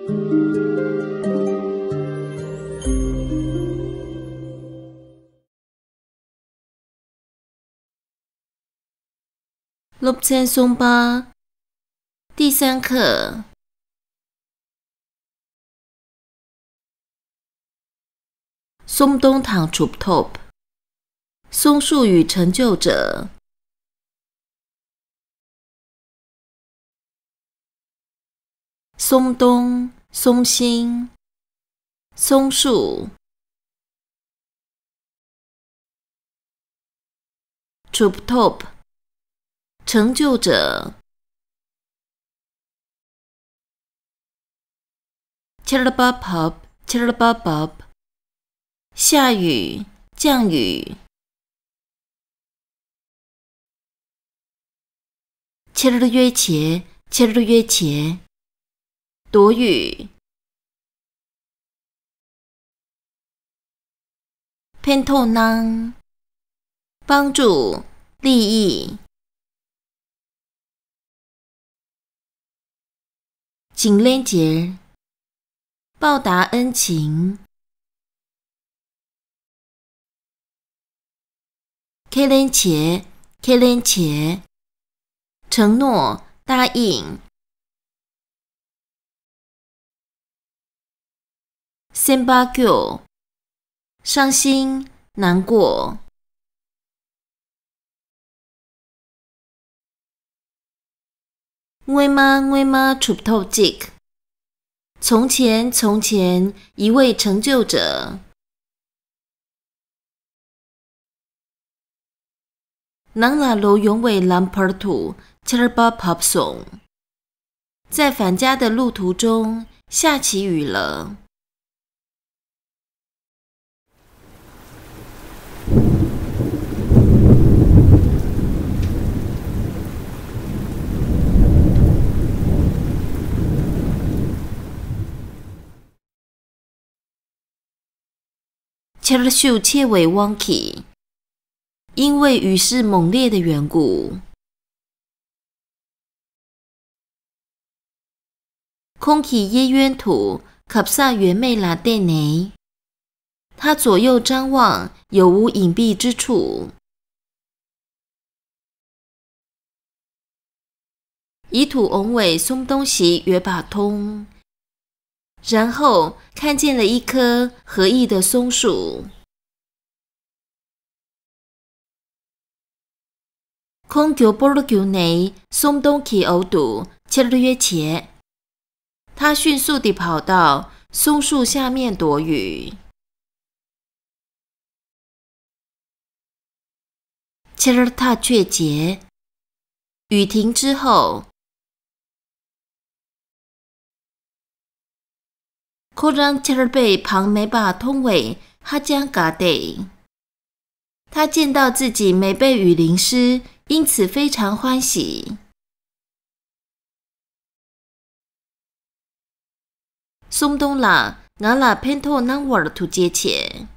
六千松巴第3课。松东堂 chụp top 松树与成就者。松东、松心、松树。chụp top 成就者。Chirababab Chirababab 下雨降雨。Chiruyue Chiruyue 躲雨。Pentonang 帮助利益。景连节报答恩情。K连节承诺答应。Senbagyo 伤心难过。Nguema chụp top jik 从前一位成就者。Nang lalu yongwei lampertu Chirababab song 在返家的路途中下起雨了。Chirashu 切尾 wonky 因为雨势猛烈的缘故。空气耶渊土卡萨原妹拉蒂内，他左右张望，有无隐蔽之处。以土翁尾松东西约把通，然后看见了一棵合意的松树。空球波罗球内松东起欧度切了约切，他迅速地跑到松树下面躲雨。切了他却结，雨停之后。可让切尔贝旁没把通尾哈将嘎得，他见到自己没被雨淋湿，因此非常欢喜。松东啦，我啦偏托南沃尔图接切。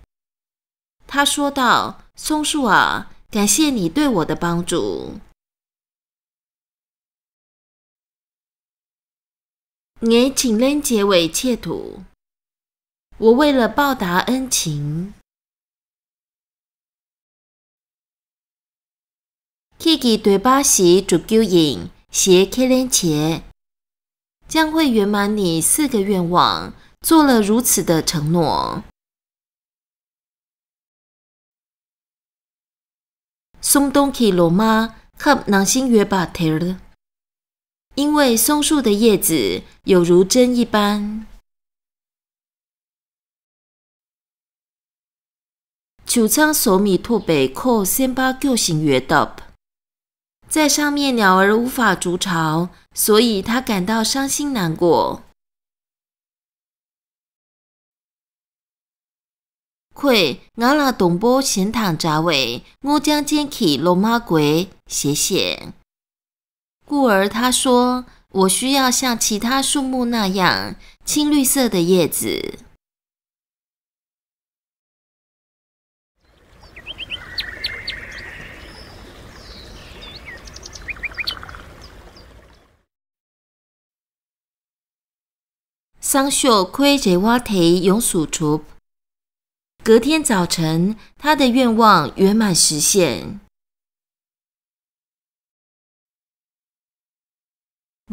他说道：“松树啊，感谢你对我的帮助。”我请人结尾切土，我为了报答恩情。Kiki 对巴西主救引写 K 连切，将会圆满你4个愿望，做了如此的承诺。松东起罗马和囊心约把提尔，因为松树的叶子有如针一般。球仓手米拓北扣389型约 top， 在上面鸟儿无法筑巢，所以他感到伤心难过。愧我拉东波闲躺闸尾，我将捡起罗马鬼，谢谢。故而他说，我需要像其他树木那样青绿色的叶子。桑秀亏着瓦提永属出。隔天早晨，他的愿望圆满实现。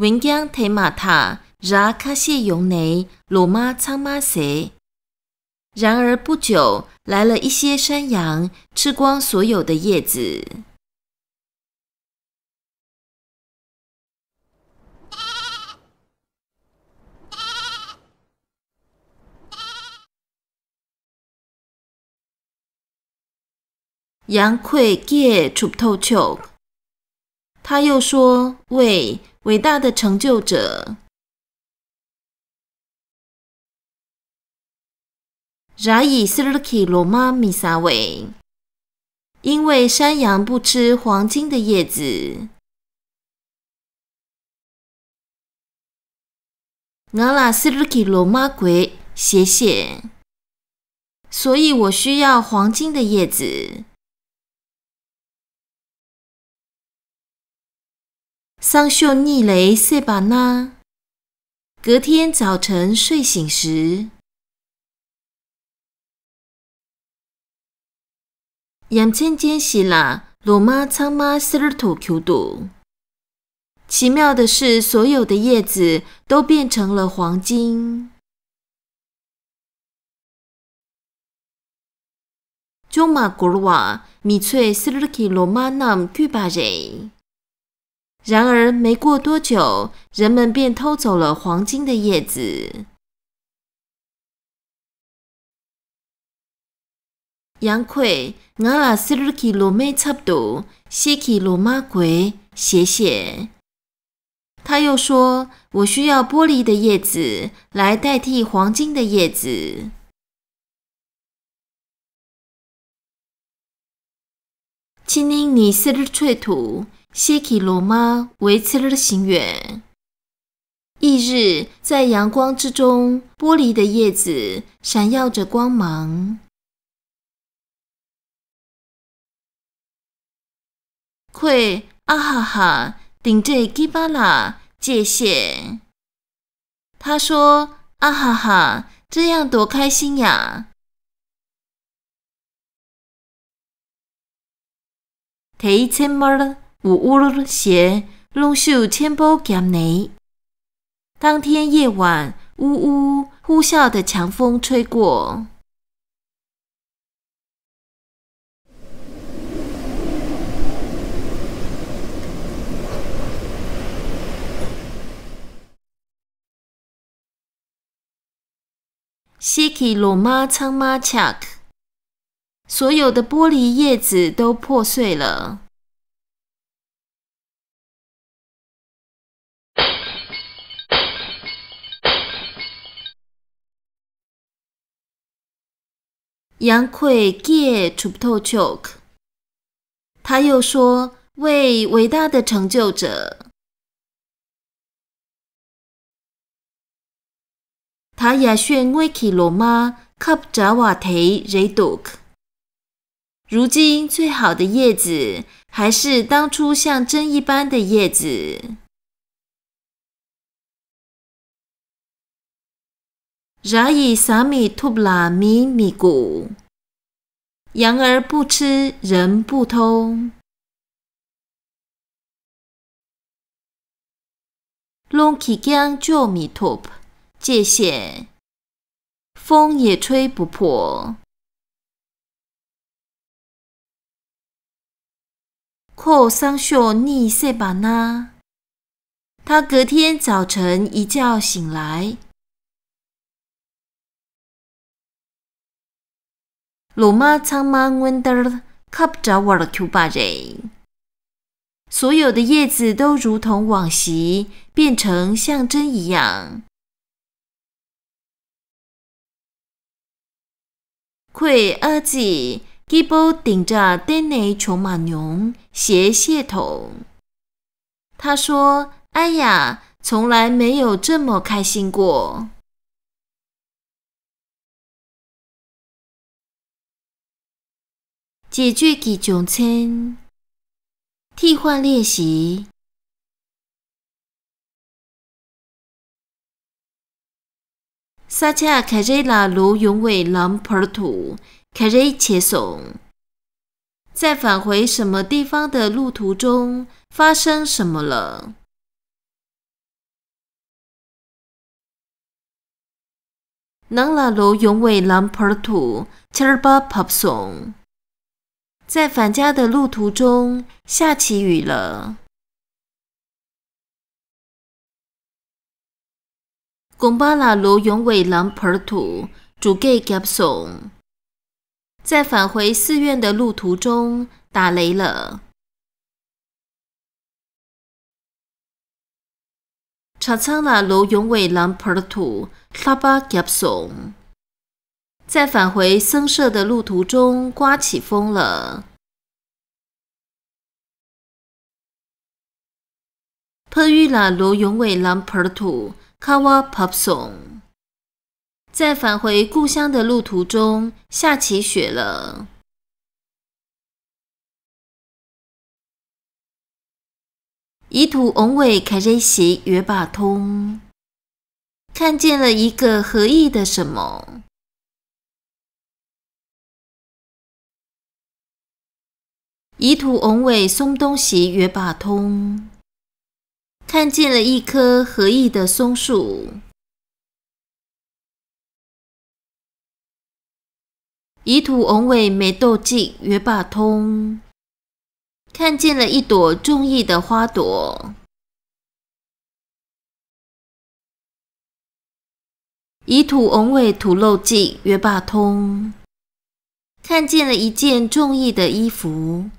文江提马塔拉卡谢永内罗马仓马塞。然而不久，来了一些山羊，吃光所有的叶子。羊溃叶出透球。他又说：“喂，伟大的成就者！” Rai Sirki Loma Misawe， 因为山羊不吃黄金的叶子。Ngala Sirki Loma Gwe 写写，所以我需要黄金的叶子。桑秀逆雷塞巴纳，隔天早晨睡醒时。眼前间是啦，罗马苍马斯尔土 Q 度。奇妙的是，所有的叶子都变成了黄金。中马古鲁瓦米翠斯尔基罗马nam 巨巴人。然而，没过多久，人们便偷走了黄金的叶子。羊溃我拉10 km差不多10 km 鬼写写。他又说：“我需要玻璃的叶子来代替黄金的叶子。”今年你10翠土10 km 维持了行远。翌日，在阳光之中，玻璃的叶子闪耀着光芒。溃啊哈哈！顶着基巴拉界限，他说：“啊哈哈，这样多开心呀！”提千么五乌鞋龙秀千波减内。当天夜晚，呜呜呼啸的强风吹过。西基罗马苍马恰克，所有的玻璃叶子都破碎了。羊溃叶出不透 choke。他又说：“为伟大的成就者。”他也选维基罗马卡布扎瓦提瑞杜克。如今最好的叶子还是当初像针一般的叶子。然以萨米图布拉米米古，羊儿不吃，人不偷。龙起江就米图布。界限，风也吹不破。寇桑秀逆塞巴纳，他隔天早晨一觉醒来，罗马苍马温德卡布扎瓦尔 Q 巴人，所有的叶子都如同往昔，变成象征一样。溃儿子基波顶着灯内穷马牛斜蟹头。他说：“哎呀，从来没有这么开心过。”解决几种称替换练习。沙恰凯瑞拉卢永伟朗普尔图凯瑞切松。在返回什么地方的路途中发生什么了？能拉卢永伟朗普尔图切尔巴帕松。在返家的路途中下起雨了。贡巴拉卢永伟朗普尔图主给夹松。在返回寺院的路途中打雷了。查仓拉卢永伟朗普尔图沙巴夹松。在返回僧舍的路途中刮起风了。珀玉拉卢永伟朗普尔图卡瓦帕松。在返回故乡的路途中下起雪了。以土翁伟凯瑞西约巴通。看见了一个合意的什么？以土翁伟松东西约巴通。看见了一棵合意的松树。以土翁伟美豆季约巴通。看见了一朵中意的花朵。以土翁伟土漏季约巴通。看见了一件中意的衣服。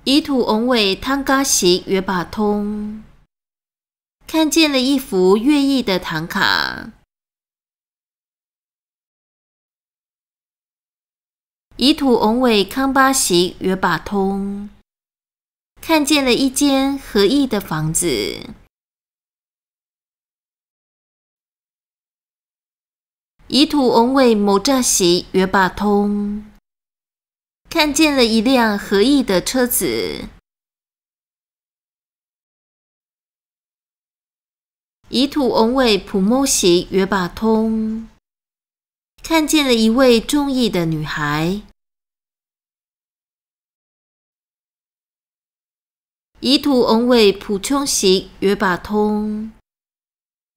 以土翁伟汤嘎西约巴通。看见了一幅乐意的唐卡。以土翁伟康巴西约巴通。看见了一间合意的房子。以土翁伟某扎西约巴通。看见了一辆合意的车子。以土翁伟普莫西约巴通。看见了一位中意的女孩。以土翁伟普琼西约巴通。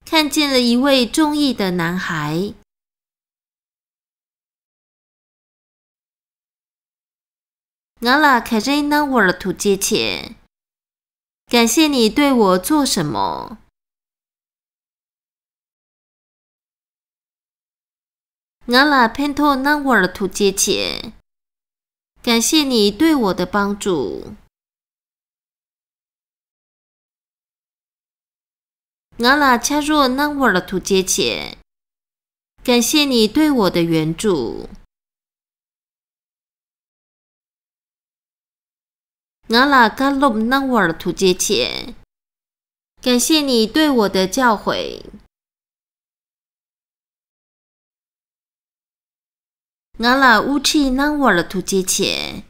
看见了一位中意的男孩。我拉凯瑞纳沃尔图接切。感谢你对我做什么？我拉佩托纳沃尔图接切。感谢你对我的帮助。我拉恰若纳沃尔图接切。感谢你对我的援助。我拉嘎鲁纳沃尔图接切。感谢你对我的教诲。我拉乌契纳沃尔图接切。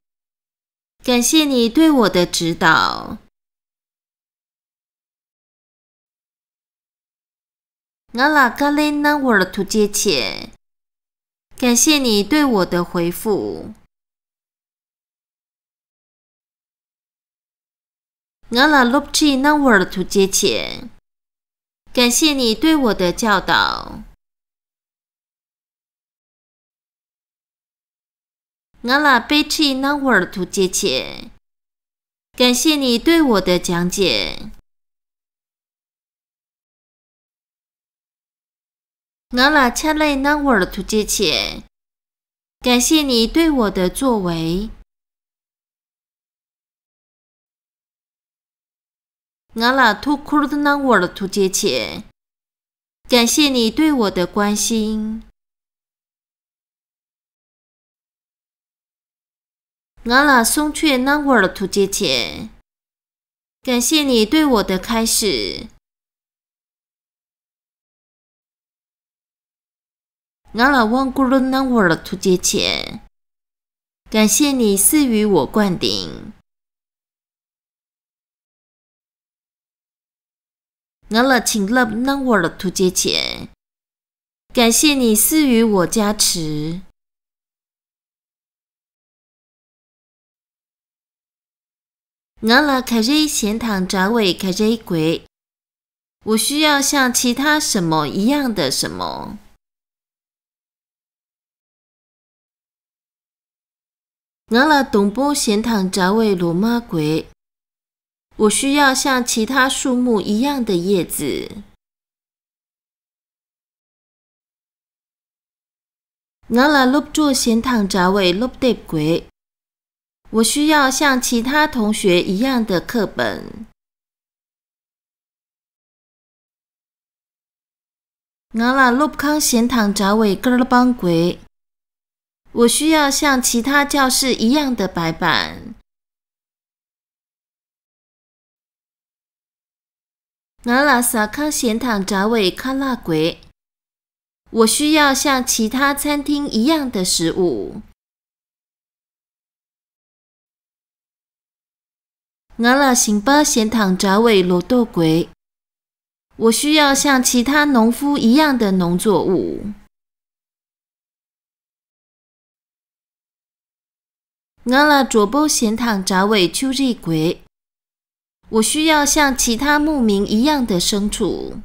感谢你对我的指导。我拉嘎雷纳沃尔图接切。感谢你对我的回复。我拉洛契纳沃尔图接切。感谢你对我的教导。我拉贝契纳沃尔图接切。感谢你对我的讲解。我拉恰雷纳沃尔图接切。感谢你对我的作为。我拉图库尔纳沃尔图接切。感谢你对我的关心。我拉松雀纳沃尔图接切。感谢你对我的开始。我拉旺古鲁纳沃尔图接切。感谢你赐予我灌顶。我了请了能我了图节钱，感谢你赐予我加持。我了开始闲躺闸尾开始鬼，我需要像其他什么一样的什么。我了东部闲躺闸尾罗马鬼，我需要像其他树木一样的叶子。我了录住闲躺闸尾录碟鬼，我需要像其他同学一样的课本。我了录康闲躺闸尾格尔邦鬼，我需要像其他教室一样的白板。我了萨康闲躺闸尾卡拉鬼，我需要像其他餐厅一样的食物。我了新巴闲躺闸尾罗豆鬼，我需要像其他农夫一样的农作物。我了左部闲躺闸尾秋日鬼，我需要像其他牧民一样的牲畜。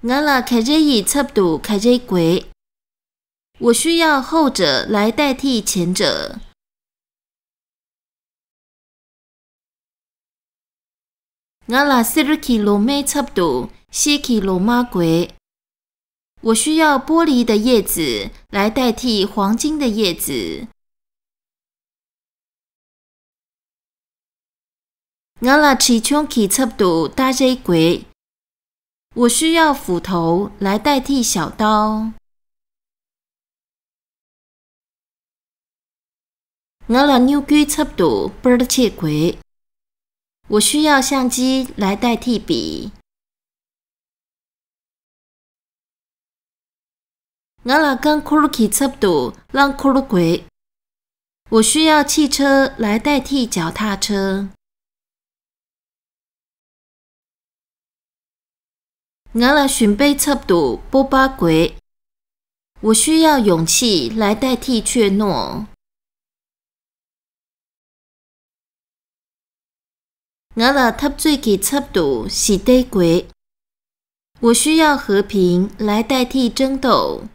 我了开日以测度开日鬼，我需要后者来代替前者。我了10 km测度10 km鬼，我需要玻璃的叶子来代替黄金的叶子。我了7 km测度大日鬼，我需要斧头来代替小刀。我了9 km测度8切鬼，我需要相机来代替笔。我了跟库基测度让库鲁鬼，我需要汽车来代替脚踏车。我了准备测度波巴鬼，我需要勇气来代替怯懦。我了塔最给测度是地鬼，我需要和平来代替争斗。